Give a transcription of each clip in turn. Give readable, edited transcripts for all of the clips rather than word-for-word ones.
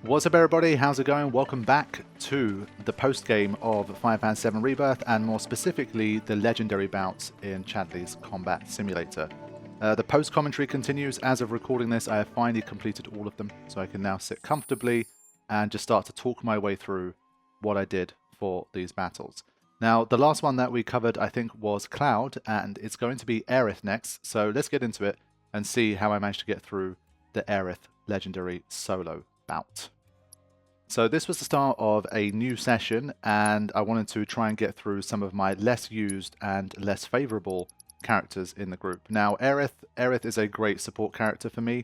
What's up everybody, how's it going? Welcome back to the post-game of Final Fantasy VII Rebirth, and more specifically the legendary bouts in Chadley's Combat Simulator. The post-commentary continues. As of recording this, I have finally completed all of them, so I can now sit comfortably and just start to talk my way through what I did for these battles. Now, the last one that we covered, I think, was Cloud, and it's going to be Aerith next, so let's get into it and see how I managed to get through the Aerith legendary solo bout. So this was the start of a new session, and I wanted to try and get through some of my less used and less favourable characters in the group. Now, Aerith is a great support character for me.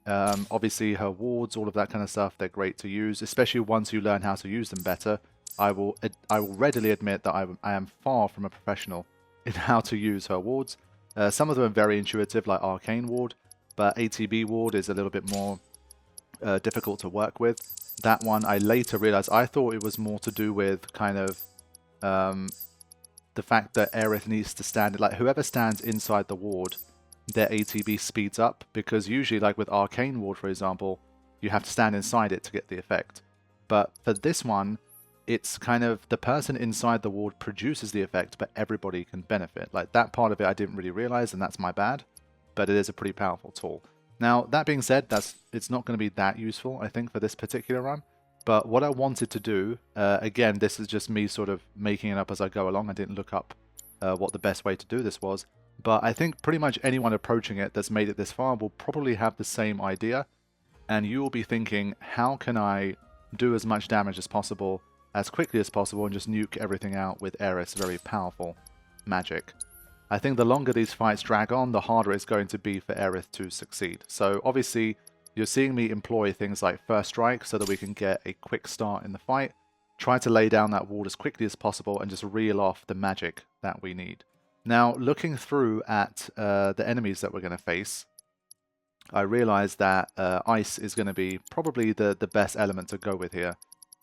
Obviously, her wards, all of that kind of stuff, they're great to use, especially once you learn how to use them better. I will readily admit that I am far from a professional in how to use her wards. Some of them are very intuitive, like Arcane Ward, but ATB Ward is a little bit more difficult to work with. That one, I later realized, I thought it was more to do with kind of the fact that Aerith needs to stand, like whoever stands inside the ward, their ATB speeds up, because usually, like with Arcane Ward, for example, you have to stand inside it to get the effect. But for this one, it's kind of the person inside the ward produces the effect, but everybody can benefit. Like that part of it I didn't really realize, and that's my bad, but it is a pretty powerful tool. Now, that being said, it's not going to be that useful, I think, for this particular run. But what I wanted to do, again, this is just me sort of making it up as I go along. I didn't look up what the best way to do this was. But I think pretty much anyone approaching it that's made it this far will probably have the same idea. And you will be thinking, how can I do as much damage as possible, as quickly as possible, and just nuke everything out with Aerith's very powerful magic? I think the longer these fights drag on, the harder it's going to be for Aerith to succeed. So obviously, you're seeing me employ things like First Strike so that we can get a quick start in the fight, try to lay down that ward as quickly as possible, and just reel off the magic that we need. Now, looking through at the enemies that we're going to face, I realized that Ice is going to be probably the best element to go with here.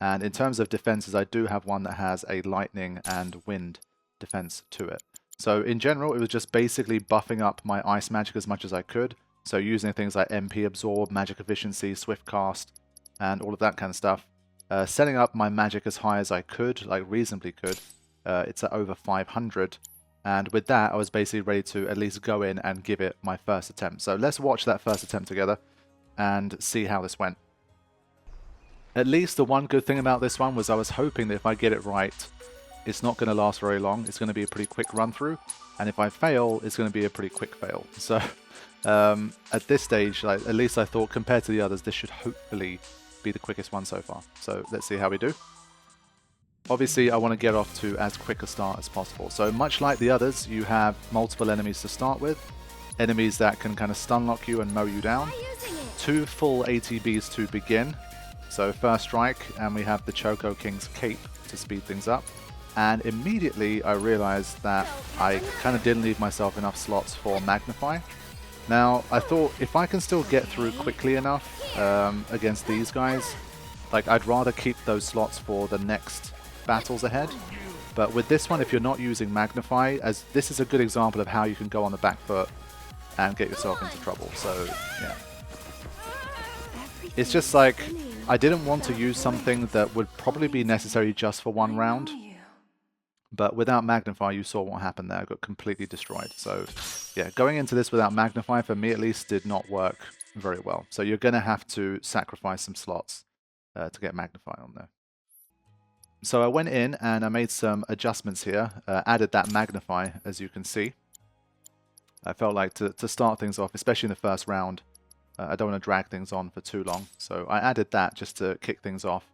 And in terms of defenses, I do have one that has a lightning and wind defense to it. So in general, it was just basically buffing up my ice magic as much as I could. So using things like MP Absorb, Magic Efficiency, Swift Cast, and all of that kind of stuff. Setting up my magic as high as I could, like reasonably could. It's at over 500. And with that, I was basically ready to at least go in and give it my first attempt. So let's watch that first attempt together and see how this went. At least the one good thing about this one was I was hoping that if I get it right, it's not going to last very long. It's going to be a pretty quick run through, and if I fail, it's going to be a pretty quick fail. So at this stage, like, at least I thought compared to the others, this should hopefully be the quickest one so far. So let's see how we do. Obviously, I want to get off to as quick a start as possible. So much like the others, you have multiple enemies to start with. Enemies that can kind of stun lock you and mow you down. 2 full ATBs to begin. So First Strike, and we have the Choco King's Cape to speed things up. And immediately I realized that I kind of didn't leave myself enough slots for Magnify. Now, I thought if I can still get through quickly enough against these guys, like I'd rather keep those slots for the next battles ahead. But with this one, if you're not using Magnify, as this is a good example of how you can go on the back foot and get yourself into trouble. So, yeah. It's just like, I didn't want to use something that would probably be necessary just for one round. But without Magnify, you saw what happened there. I got completely destroyed. So, yeah, going into this without Magnify, for me at least, did not work very well. So you're going to have to sacrifice some slots to get Magnify on there. So I went in and I made some adjustments here. Added that Magnify, as you can see. I felt like to start things off, especially in the first round, I don't want to drag things on for too long. So I added that just to kick things off.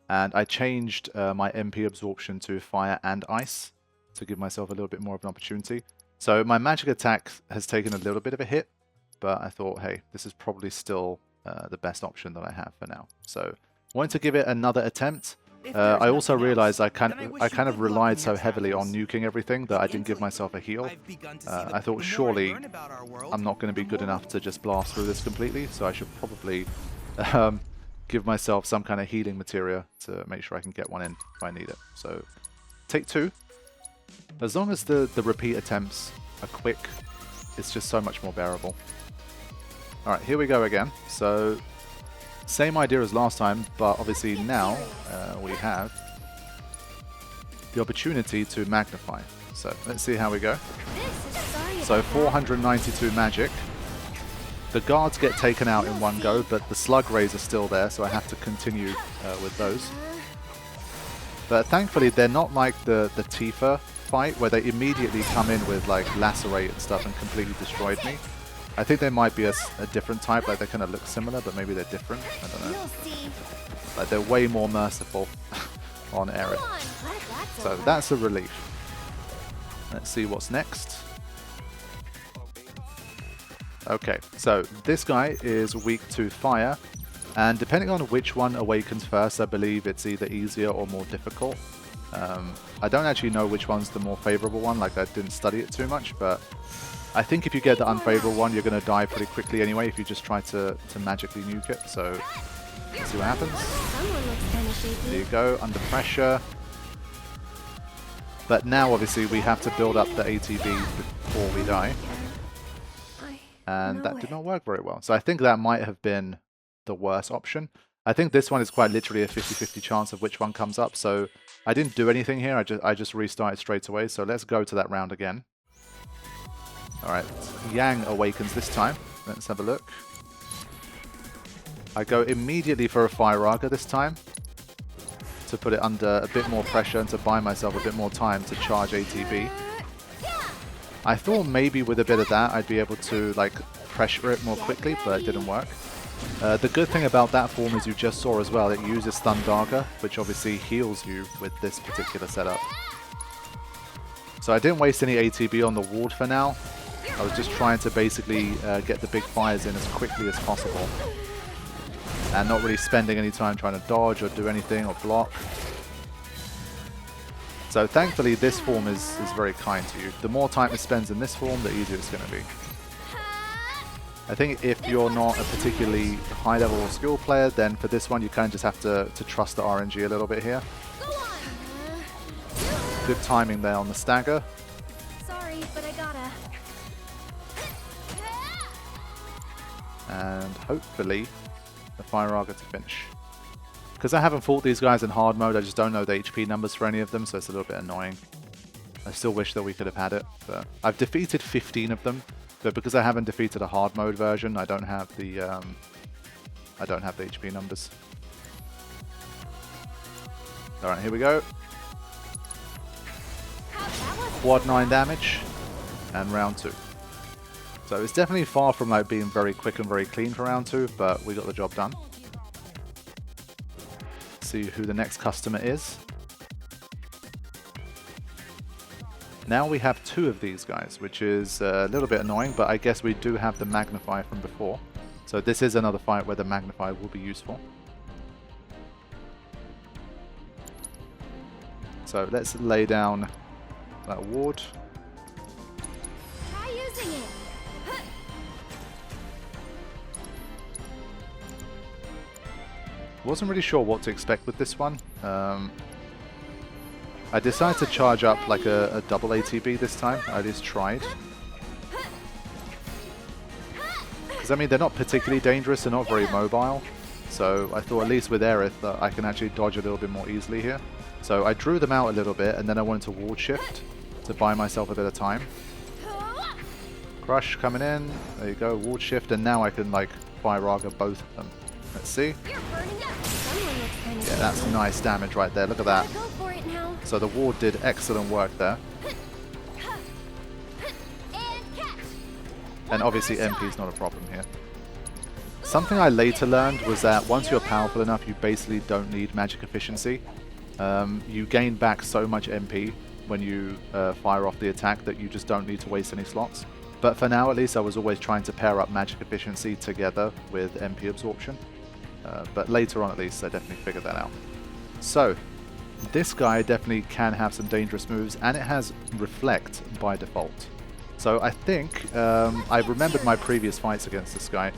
And I changed my MP absorption to fire and ice to give myself a little bit more of an opportunity. So my magic attack has taken a little bit of a hit, but I thought, hey, this is probably still the best option that I have for now. So I wanted to give it another attempt. I also realized I kind of relied so heavily on nuking everything that I didn't give myself a heal. I thought surely I'm not going to be good enough to just blast through this completely, so I should probably give myself some kind of healing materia to make sure I can get one in if I need it. So, take 2. As long as the repeat attempts are quick, it's just so much more bearable. Alright, here we go again. So, Same idea as last time, but obviously now we have the opportunity to magnify. So let's see how we go. So 492 magic. The guards get taken out in one go, but the slug rays are still there, so I have to continue with those. But thankfully they're not like the Tifa fight, where they immediately come in with like lacerate and stuff and completely destroyed me. I think they might be a different type, like they kind of look similar, but maybe they're different. I don't know. Like they're way more merciful on Aerith. So that's a relief. Let's see what's next. Okay, so this guy is weak to fire, and depending on which one awakens first, I believe it's either easier or more difficult. I don't actually know which one's the more favorable one, like I didn't study it too much, but I think if you get the unfavorable one, you're going to die pretty quickly anyway if you just try to magically nuke it, so let's see what happens. There you go, under pressure. But now obviously we have to build up the ATB before we die. And that did not work very well. So I think that might have been the worst option. I think this one is quite literally a 50-50 chance of which one comes up. So I didn't do anything here. I just restarted straight away. So let's go to that round again. Alright, Yang awakens this time. Let's have a look. I go immediately for a Fire Raga this time, to put it under a bit more pressure and to buy myself a bit more time to charge ATB. I thought maybe with a bit of that I'd be able to like pressure it more quickly, but it didn't work. The good thing about that form is you just saw as well, it uses Stun Dagger, which obviously heals you with this particular setup. So I didn't waste any ATB on the ward for now. I was just trying to basically get the big fires in as quickly as possible. And not really spending any time trying to dodge or do anything or block. So thankfully this form is very kind to you. The more time it spends in this form, the easier it's going to be. I think if you're not a particularly high level or skill player, then for this one you kind of just have to trust the RNG a little bit here. Good timing there on the stagger. Sorry, but I gotta. And hopefully the Fire Raga to finish. Because I haven't fought these guys in hard mode, I just don't know the HP numbers for any of them, so it's a little bit annoying. I still wish that we could have had it, but I've defeated 15 of them, but because I haven't defeated a hard mode version, I don't have the HP numbers. Alright, here we go. Quad 9 damage, and round 2. So it's definitely far from like being very quick and very clean for round 2, but we got the job done. See who the next customer is. Now we have 2 of these guys, which is a little bit annoying, but I guess we do have the Magnify from before. So this is another fight where the Magnify will be useful. So let's lay down that ward. Try using it. Wasn't really sure what to expect with this one. I decided to charge up like a double ATB this time. I at least tried. Because I mean, they're not particularly dangerous, they're not very mobile. So I thought at least with Aerith that I can actually dodge a little bit more easily here. So I drew them out a little bit, and then I wanted to ward shift to buy myself a bit of time. Crush coming in. There you go, ward shift, and now I can like Fire Raga both of them. Let's see. Yeah, that's nice damage right there. Look at that. So the ward did excellent work there. And obviously MP is not a problem here. Something I later learned was that once you're powerful enough, you basically don't need magic efficiency. You gain back so much MP when you fire off the attack that you just don't need to waste any slots. But for now at least, I was always trying to pair up magic efficiency together with MP absorption. But later on at least, I definitely figured that out. So, this guy definitely can have some dangerous moves, and it has Reflect by default. So I think, I remembered my previous fights against this guy,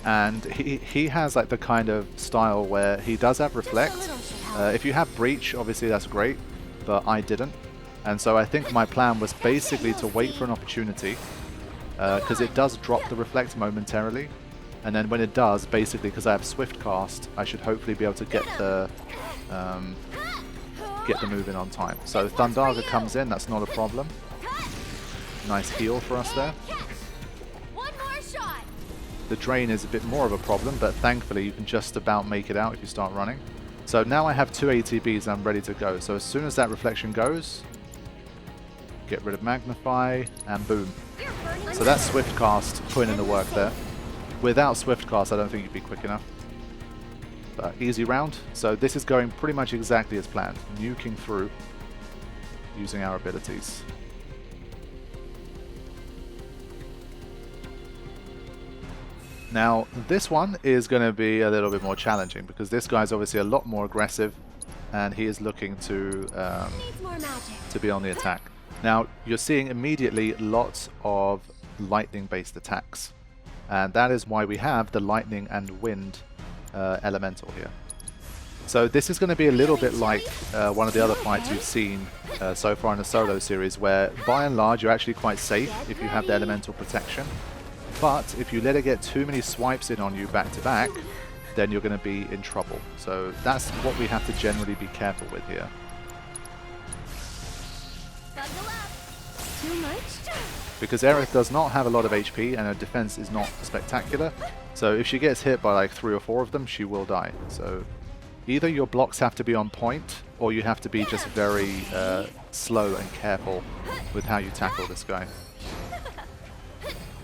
and he has like the kind of style where he does have Reflect. If you have Breach, obviously that's great, but I didn't. And so I think my plan was basically to wait for an opportunity, because it does drop the Reflect momentarily. And then when it does, basically because I have Swift Cast, I should hopefully be able to get the move in on time. So Thundaga comes in, that's not a problem. Nice heal for us there. One more shot. The drain is a bit more of a problem, but thankfully you can just about make it out if you start running. So now I have 2 ATBs and I'm ready to go. So as soon as that reflection goes, get rid of Magnify, and boom. So that's Swift Cast putting in the work there. Without Swift Cast, I don't think you'd be quick enough. But easy round. So this is going pretty much exactly as planned. Nuking through using our abilities. Now, this one is going to be a little bit more challenging because this guy's obviously a lot more aggressive and he is looking to be on the attack. Now, you're seeing immediately lots of lightning-based attacks. And that is why we have the lightning and wind elemental here. So this is going to be a little bit like one of the other fights you've seen so far in the solo series, where by and large you're actually quite safe if you have the elemental protection. But if you let it get too many swipes in on you back to back, then you're going to be in trouble. So that's what we have to generally be careful with here. Too much? Because Aerith does not have a lot of HP and her defense is not spectacular. So if she gets hit by like 3 or 4 of them, she will die. So either your blocks have to be on point, or you have to be just very slow and careful with how you tackle this guy.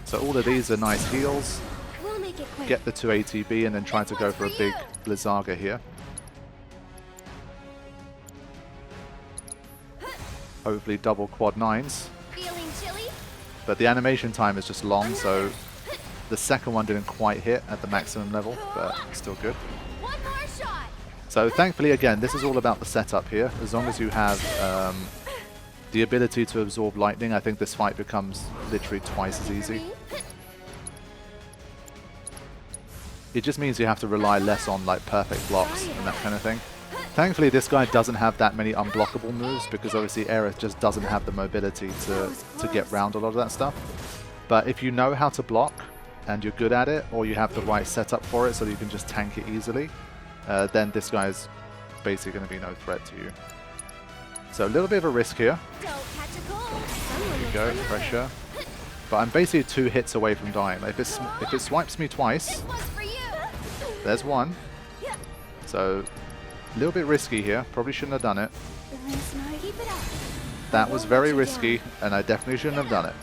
So all of these are nice heals. We'll make it quick. Get the 2 ATB and then try to go for a big Blizzaga here. Hopefully double quad 9s. Feeling chilly? But the animation time is just long, so the second one didn't quite hit at the maximum level, but still good. One more shot. So thankfully, again, this is all about the setup here. As long as you have the ability to absorb lightning, I think this fight becomes literally twice as easy. It just means you have to rely less on like perfect blocks and that kind of thing. Thankfully, this guy doesn't have that many unblockable moves because obviously Aerith just doesn't have the mobility to get round a lot of that stuff. But if you know how to block and you're good at it, or you have the right setup for it so that you can just tank it easily, then this guy's basically going to be no threat to you. So a little bit of a risk here. Don't catch a cold. There you go, pressure. But I'm basically 2 hits away from dying. If it swipes me twice, This one's for you. there's 1. So a little bit risky here. Probably shouldn't have done it. Keep it up. That was very risky, and I definitely shouldn't have done it.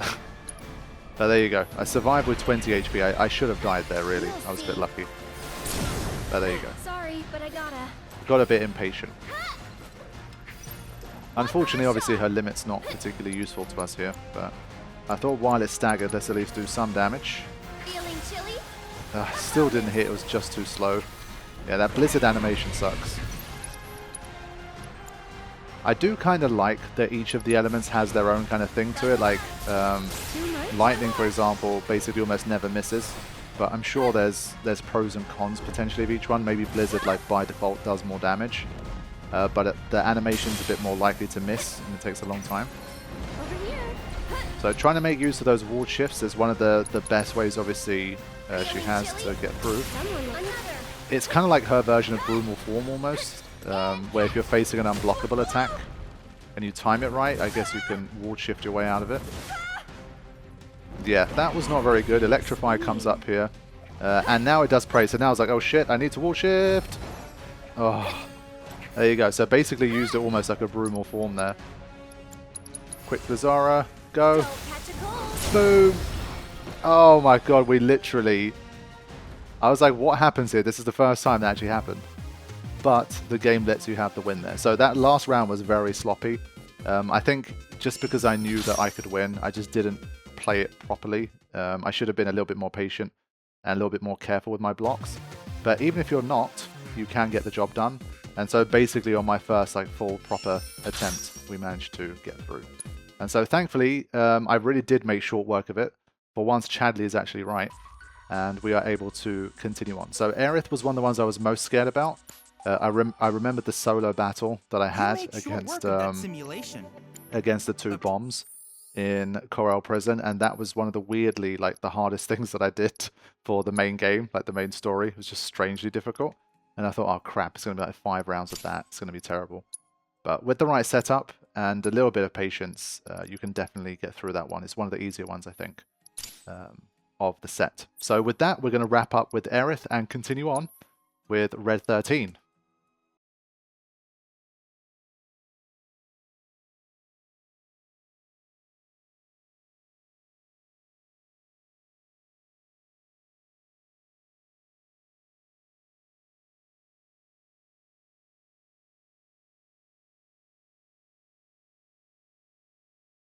But there you go. I survived with 20 HP. I should have died there, really. I was a bit lucky. But there you go. Sorry, but I gotta. Got a bit impatient. Unfortunately, obviously, her limit's not particularly useful to us here, but I thought while it's staggered, let's at least do some damage. Feeling chilly? Still didn't hit, it was just too slow. Yeah, that blizzard animation sucks. I do kind of like that each of the elements has their own kind of thing to it, like lightning, for example, basically almost never misses. But I'm sure there's pros and cons potentially of each one. Maybe blizzard, like by default, does more damage. But the animation's a bit more likely to miss, and it takes a long time. Over here. So trying to make use of those ward shifts is one of the best ways, obviously, she has to get through. It's kind of like her version of Brumal Form almost, where if you're facing an unblockable attack and you time it right, I guess you can ward shift your way out of it. Yeah, that was not very good. Electrify comes up here, and now it does prey. So now it's like, oh shit, I need to ward shift. Oh, there you go. So basically used it almost like a Brumal Form there. Quick Blizzara, go. Boom. Oh my god, we literally... I was like, what happens here? This is the first time that actually happened. But the game lets you have the win there. So that last round was very sloppy. I think just because I knew that I could win, I just didn't play it properly. I should have been a little bit more patient and a little bit more careful with my blocks. But even if you're not, you can get the job done. And so basically on my first like full proper attempt, we managed to get through. And so thankfully, I really did make short work of it. For once, Chadley is actually right. And we are able to continue on. So Aerith was one of the ones I was most scared about. I remembered the solo battle that I had against the 2 bombs. in Corel Prison, and that was one of the weirdly, like, the hardest things that I did for the main game, like the main story. It was just strangely difficult. And I thought, oh crap, it's going to be like 5 rounds of that. It's going to be terrible. But with the right setup and a little bit of patience, you can definitely get through that one. It's one of the easier ones, I think, of the set. So with that, we're going to wrap up with Aerith and continue on with Red 13.